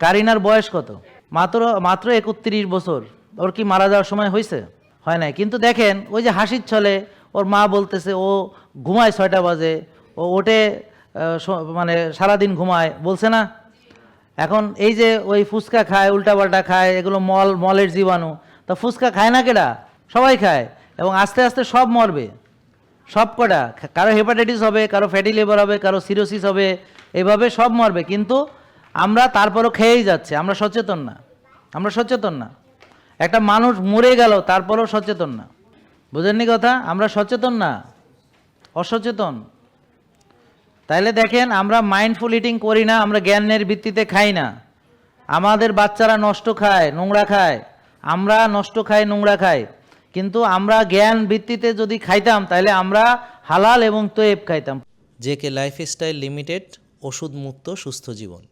কারিনার বয়স কত? মাত্র মাত্র 31 বছর। ওর কি মারা যাওয়ার সময় হয়েছে? হয় নাই। কিন্তু দেখেন ওই যে হাসির ছলে ওর মা বলতেছে ও ঘুমায় 6টা বাজে, ও ওঠে মানে সারাদিন ঘুমায়, বলছে না? এখন এই যে ওই ফুচকা খায়, উল্টাপাল্টা খায়, এগুলো মলের জীবাণু। তা ফুচকা খায় না কেডা? সবাই খায়, এবং আস্তে আস্তে সব মরবে, সব কটা। কারো হেপাটাইটিস হবে, কারো ফ্যাটি লিভার হবে, কারো সিরোসিস হবে, এইভাবে সব মরবে। কিন্তু আমরা তারপরও খেয়েই যাচ্ছে, আমরা সচেতন না, আমরা সচেতন না। একটা মানুষ মরে গেল তারপরও সচেতন না। বুঝেননি কথা? আমরা সচেতন না, অসচেতন। তাইলে দেখেন আমরা মাইন্ডফুল ইটিং করি না, আমরা জ্ঞানের ভিত্তিতে খাই না। আমাদের বাচ্চারা নষ্ট খায়, নোংরা খায়, আমরা নষ্ট খাই, নোংরা খাই। কিন্তু আমরা জ্ঞান ভিত্তিতে যদি খাইতাম তাহলে আমরা হালাল এবং তৈব খাইতাম। জেকে লাইফস্টাইল লিমিটেড, ওষুধ মুক্ত সুস্থ জীবন।